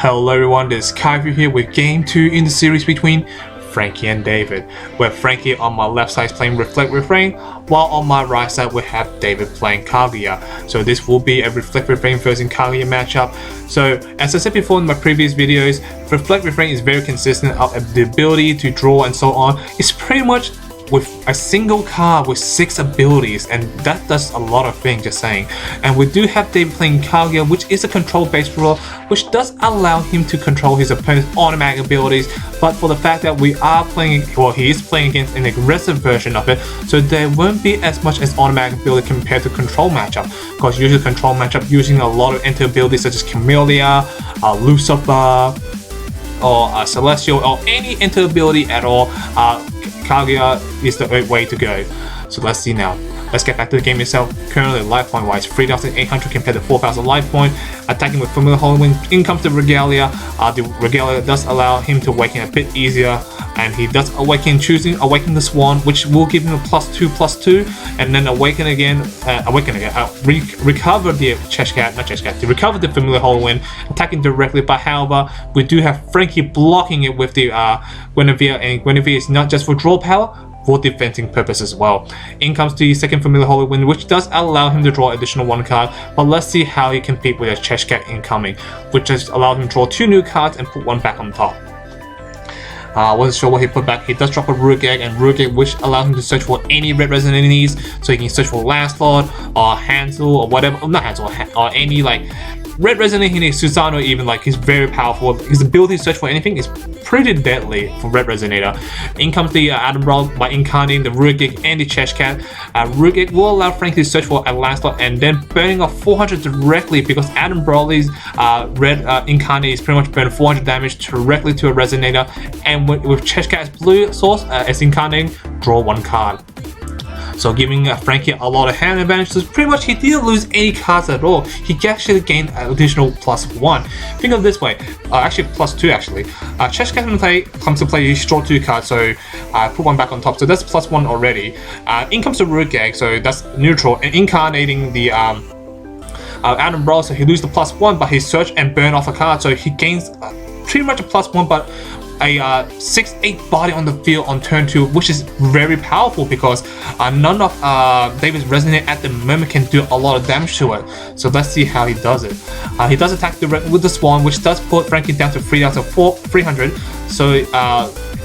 Hello everyone, this is Kaguya here with Game 2 in the series between Franky and David, where Franky on my left side is playing Reflect Refrain, while on my right side we have David playing Kaguya. So this will be a Reflect Refrain versus Kaguya matchup. So as I said before in my previous videos, Reflect Refrain is very consistent of the ability to draw and so on. It's pretty much with a single card with 6 abilities, and that does a lot of things, just saying. And we do have David playing Kaguya, which is a control based ruler, which does allow him to control his opponent's automatic abilities, but for the fact that we are playing, well, he is playing against an aggressive version of it, so there won't be as much as automatic ability compared to control matchup, because usually control matchup using a lot of enter abilities such as Camellia, Lucifer, or Celestial, or any enter ability at all. Kaguya is the way to go. So let's see now. Let's get back to the game itself. Currently, life point wise, 3,800 compared to 4,000 life point. Attacking with Familiar Holy Wind, in comes the Regalia. The Regalia does allow him to awaken a bit easier, and he does awaken, choosing Awaken the Swan, which will give him a +2/+2, and then awaken again, recover the recover the Familiar Holy Wind, attacking directly. But however, we do have Franky blocking it with the Guinevere, and Guinevere is not just for draw power, for defending purpose as well. In comes the second Familiar Holy Wind, which does allow him to draw additional 1 card, but let's see how he compete with a Cheshire incoming, which just allows him to draw 2 new cards and put 1 back on top. Wasn't sure what he put back. He does drop a Rook Egg, and Rook Egg, which allows him to search for any red resonant needs, so he can search for Lancelot or Hansel or whatever, not Hansel, or any like red resonant he needs. Susano even, like, he's very powerful. His ability to search for anything is pretty deadly for red resonator. In comes the Adam Brawl by incarnating the Rook Egg and the Cheshire. Rook Egg will allow Franky to search for a Lancelot and then burning off 400 directly, because Adam Brawley's red incarnate is pretty much burning 400 damage directly to a resonator, and with Cheshire as blue source as incarnating, draw 1 card. So giving Franky a lot of hand advantage. So pretty much he didn't lose any cards at all. He actually gained an additional +1. Think of it this way, actually +2 actually. Cheshire comes to play, he draw 2 cards, so I put 1 back on top, so that's +1 already. In comes the Rook Egg, so that's neutral, and incarnating the Adam Brawl, so he loses the +1, but he search and burn off a card, so he gains pretty much a +1, but a 6/8 body on the field on turn 2, which is very powerful, because none of David's resonate at the moment can do a lot of damage to it. So let's see how he does it. He does attack directly with the Swan, which does put Franky down to 3,300, so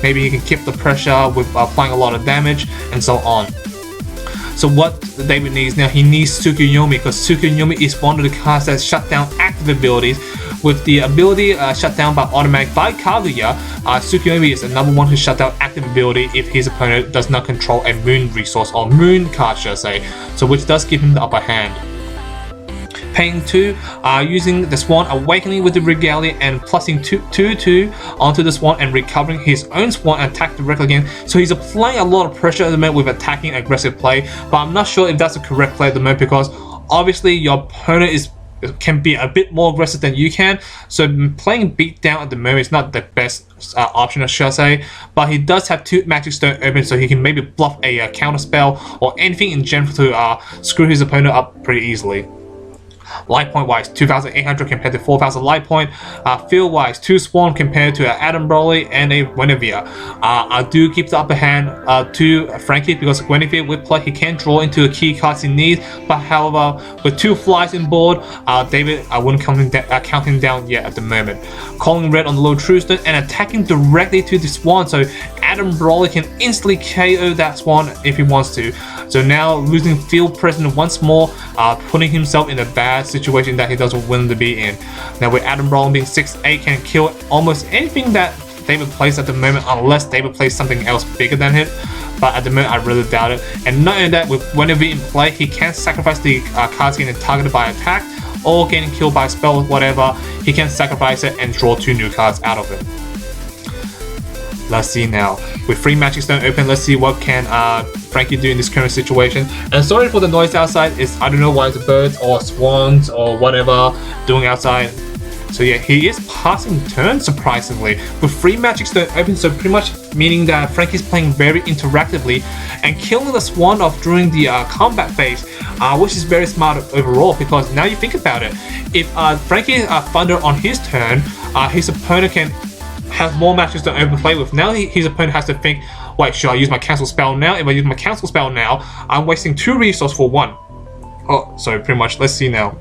maybe he can keep the pressure with applying a lot of damage and so on. So what David needs now, he needs Tsukuyomi, because Tsukuyomi is one of the cards that shut down active abilities. With the ability shut down by automatic by Kaguya, Tsukuyomi is the #1 to shut down active ability if his opponent does not control a moon resource, or moon card should I say, so which does give him the upper hand. Paying 2, using the Swan, awakening with the Regalia and plussing 2/2 onto the Swan and recovering his own Swan and attack directly again. So he's applying a lot of pressure at the moment with attacking aggressive play, but I'm not sure if that's the correct play at the moment, because obviously your opponent can be a bit more aggressive than you can, so playing beat down at the moment is not the best option, should I say. But he does have 2 Magic Stone open, so he can maybe bluff a counter spell or anything in general to screw his opponent up pretty easily. Life point wise, 2,800 compared to 4,000 life point. Field wise, 2 Swan compared to Adam Brawley and a Guinevere. I do keep the upper hand to Franky, because Guinevere with play he can draw into the key cards he needs, but however with 2 flies in board, David I wouldn't count him down yet at the moment. Calling red on the low Trueston and attacking directly to the Swan, so Adam Brawley can instantly KO that Swan if he wants to. So now losing field presence once more, putting himself in a bad situation that he doesn't want to be in. Now with Adam Brawley being 6/8 can kill almost anything that David plays at the moment, unless David plays something else bigger than him. But at the moment I really doubt it. And not only that, with Guinevere in play, he can sacrifice the cards getting targeted by attack or getting killed by spell or whatever. He can sacrifice it and draw 2 new cards out of it. Let's see now. With 3 Magic Stone open, let's see what can Franky do in this current situation. And sorry for the noise outside, I don't know why it's birds or swans or whatever doing outside. So yeah, he is passing turns surprisingly with 3 Magic Stone open, so pretty much meaning that Franky's playing very interactively and killing the Swan off during the combat phase, which is very smart overall, because now you think about it, if Franky Thunder on his turn, his opponent can have more matches to open play with. Now his opponent has to think, wait, should I use my cancel spell now? If I use my cancel spell now, I'm wasting 2 resources for 1. Oh, so pretty much, let's see now.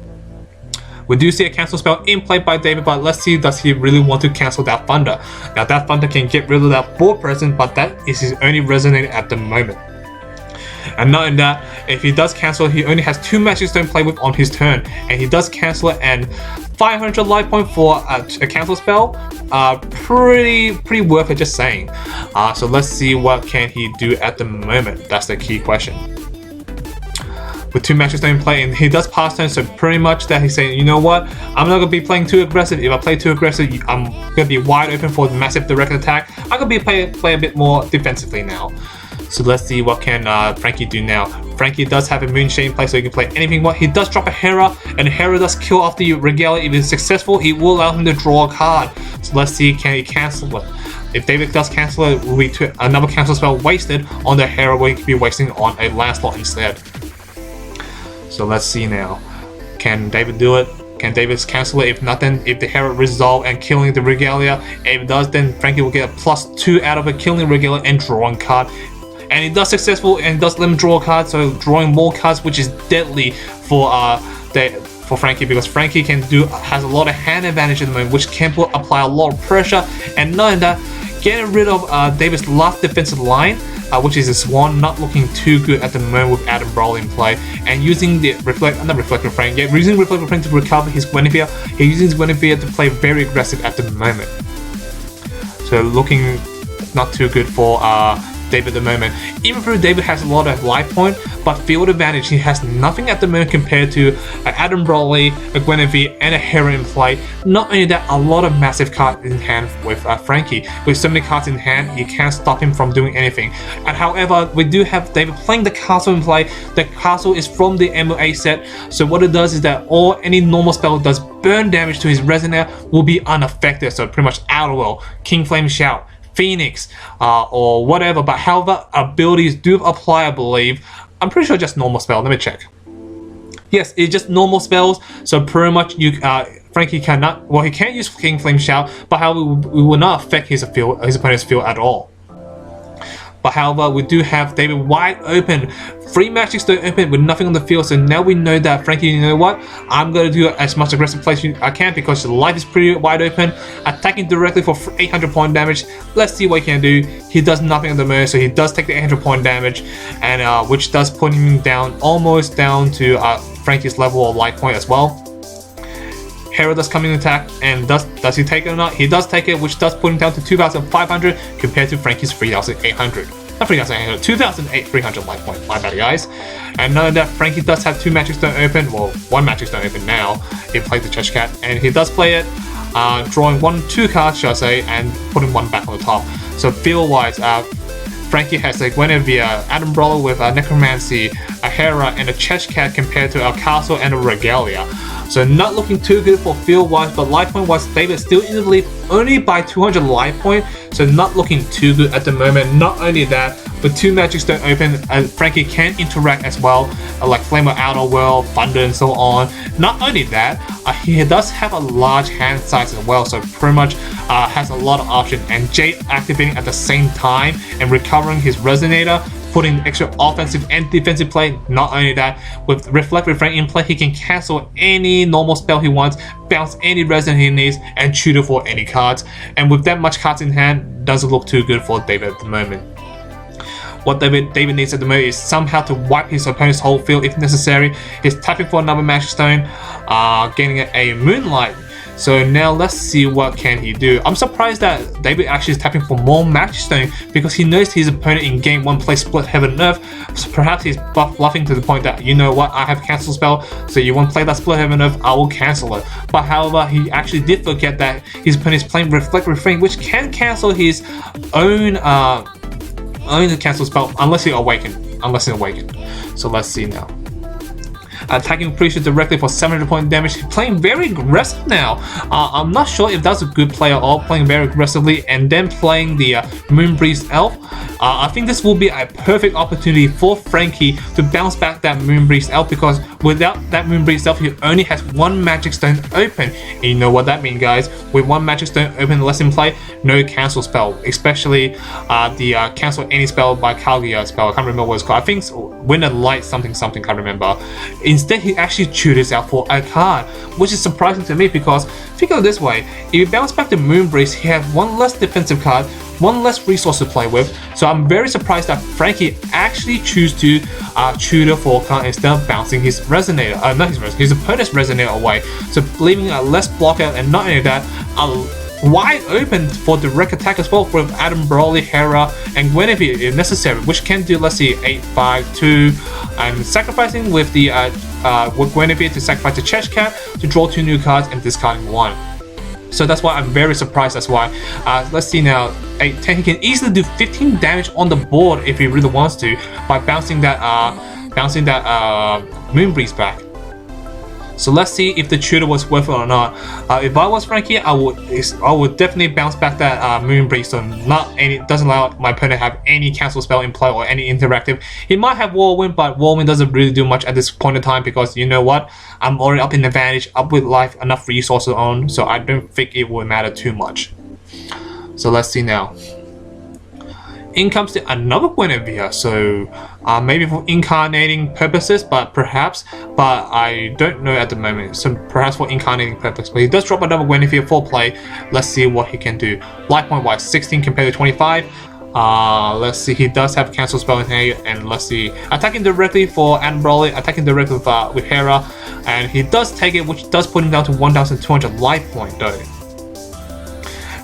We do see a cancel spell in play by David, but let's see, does he really want to cancel that Thunder? Now that Thunder can get rid of that 4 present, but that is his only resonator at the moment. And not in that, if he does cancel, he only has 2 matches to play with on his turn, and he does cancel it, and 500 life point for a cancel spell, pretty worth it, just saying. So let's see what can he do at the moment. That's the key question. With 2 matches to play, and he does pass turn, so pretty much that he's saying, you know what, I'm not gonna be playing too aggressive. If I play too aggressive, I'm gonna be wide open for the massive direct attack. I'm gonna play a bit more defensively now. So let's see what can Franky do now. Franky does have a Moonshade in play, so he can play anything. He does drop a Hera, and Hera does kill off the Regalia. If it's successful, it will allow him to draw a card. So let's see, can he cancel it? If David does cancel it, will be another cancel spell wasted on the Hera, where he could be wasting on a land slot instead. So let's see now. Can David do it? Can David cancel it? If not, then if the Hera resolve and killing the Regalia, if it does, then Franky will get a +2 out of it, killing Regalia and drawing card. And it does successful and does let him draw a card, so drawing more cards, which is deadly for Franky, because Franky has a lot of hand advantage at the moment, which can apply a lot of pressure. And knowing that, getting rid of David's last defensive line, which is a Swan, not looking too good at the moment with Adam Broly in play, and using the Reflective Frame, using Reflective Frame to recover his Guinevere. He's using his Guinevere to play very aggressive at the moment. So looking not too good for David at the moment. Even though David has a lot of life point, but field advantage, he has nothing at the moment compared to Adam Broly, a Guinevere, and a Hera in play. Not only that, a lot of massive cards in hand with Franky. With so many cards in hand, you can't stop him from doing anything. And however, we do have David playing the castle in play. The castle is from the MOA set, so what it does is that any normal spell does burn damage to his resonator will be unaffected, so pretty much Outer World, King Flame Shout, Phoenix, or whatever. But however, abilities do apply, I believe. I'm pretty sure just normal spell. Let me check. Yes, it's just normal spells. So pretty much Franky cannot. Well, he can't use King Flame Shout, but however, we will not affect his opponent's field at all. But however, we do have David wide open, 3 matches to open with nothing on the field. So now we know that Franky, you know what? I'm going to do as much aggressive play as I can, because the life is pretty wide open. Attacking directly for 800 point damage. Let's see what he can do. He does nothing on the moment, so he does take the 800 point damage, and which does put him down, almost down to Franky's level of life point as well. Hera does come in attack, and does he take it or not? He does take it, which does put him down to 2,500 compared to Franky's 3,800. Not 3,800, 2,300 life point. My bad, guys. And knowing that Franky does have 2 matches to open, well, 1 match to open now. He played the Chess Cat, and he does play it, drawing 2 cards, should I say, and putting 1 back on the top. So field-wise, Franky has a Guinevere, Adam Broly with Necromancy, a Hera, and a Chess Cat compared to a Castle and a Regalia. So not looking too good for field-wise, but life point-wise, David still in the lead only by 200 life point, so not looking too good at the moment. Not only that, with 2 magics don't open, Franky can interact as well, like Flame of Outer World, Thunder, and so on. Not only that, he does have a large hand size as well, so pretty much has a lot of options. And Jade activating at the same time and recovering his Resonator, putting extra offensive and defensive play. Not only that, with Reflective Frame in play, he can cancel any normal spell he wants, bounce any Resonant he needs, and shoot it for any cards. And with that much cards in hand, doesn't look too good for David at the moment. What David needs at the moment is somehow to wipe his opponent's whole field if necessary. He's tapping for another Magic Stone, getting a Moonlight. So now let's see what can he do. I'm surprised that David actually is tapping for more Magic Stone, because he knows his opponent in game 1 plays Split Heaven and Earth. So perhaps he's bluffing to the point that, you know what, I have cancel spell, so you want to play that Split Heaven and Earth, I will cancel it. But however, he actually did forget that his opponent is playing Reflective Frame, which can cancel his own cancel spell unless he awaken. So let's see now. Attacking Preacher directly for 700 point damage. He's playing very aggressive now. I'm not sure if that's a good play at all, playing very aggressively and then playing the Moonbreeze Elf. I think this will be a perfect opportunity for Franky to bounce back that Moonbreeze Elf, because without that Moonbreeze itself, he only has 1 Magic Stone open. And you know what that means, guys. With 1 Magic Stone open less in play, no cancel spell. Especially the cancel any spell by Kaguya spell. I can't remember what it's called. I think it's Winter Light something, can't remember. Instead, he actually tutors out for a card, which is surprising to me because think of it this way. If you bounce back to Moonbreeze, he has 1 less defensive card, 1 less resource to play with. So I'm very surprised that Franky actually chose to tutor for a card instead of bouncing his Resonator, not his opponent's Resonator away. So leaving a less blockout, and not only that, wide open for direct attack as well with Adam, Broly, Hera, and Guinevere if necessary, which can do, let's see, 8-5-2. I'm sacrificing with the with Guinevere to sacrifice the chest cap to draw 2 new cards and discarding 1. So that's why I'm very surprised. That's why. Let's see now. 8-10. He can easily do 15 damage on the board if he really wants to by bouncing that Moonbreeze back. So let's see if the tutor was worth it or not. If I was Franky, I would definitely bounce back that Moonbreeze. So doesn't allow my opponent to have any cancel spell in play or any interactive. He might have Whirlwind, but Whirlwind doesn't really do much at this point in time because you know what? I'm already up in advantage, up with life, enough resources on, so I don't think it will matter too much. So let's see now. In comes to another Guinevere, so maybe for incarnating purposes, but I don't know at the moment, so perhaps for incarnating purpose. But he does drop another Guinevere for play. Let's see what he can do. Life point wise, 16 compared to 25. Let's see, he does have cancel spell in here, and let's see, attacking directly for Adam Broly, attacking directly with Hera, and he does take it, which does put him down to 1,200 life point though.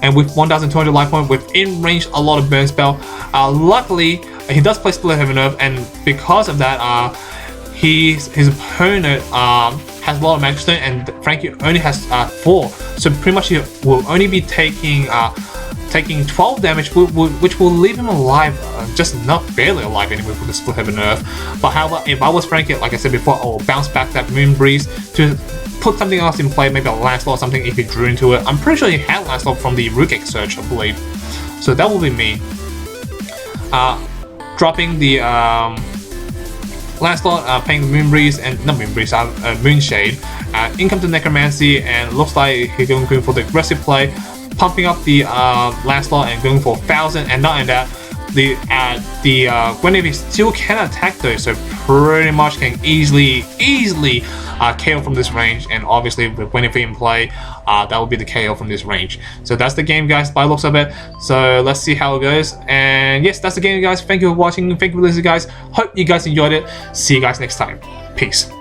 And with 1,200 life point, within range, a lot of burn spell. Luckily, he does play Split Heaven Earth, and because of that, his opponent has a lot of Magic Stone, and Franky only has 4. So pretty much he will only be taking 12 damage, which will leave him alive, just not barely alive anyway with the Split Heaven Earth. But however, if I was Franky, like I said before, I will bounce back that Moonbreeze to put something else in play, maybe a Lancelot or something if he drew into it. I'm pretty sure he had Lancelot from the Rugek search, I believe. So that will be me. Dropping the Lancelot, playing the Moonbreeze, and not Moonbreeze, Moonshade. In comes the Necromancy, and looks like he's going for the aggressive play, pumping up the Lancelot and going for 1,000, and not only that, the Guinevere still can attack though, so pretty much can easily KO from this range, and obviously with Guinevere in play, that will be the KO from this range. So that's the game, guys, by the looks of it. So let's see how it goes, and yes, that's the game, guys. Thank you for watching, thank you for listening, guys. Hope you guys enjoyed it. See you guys next time. Peace.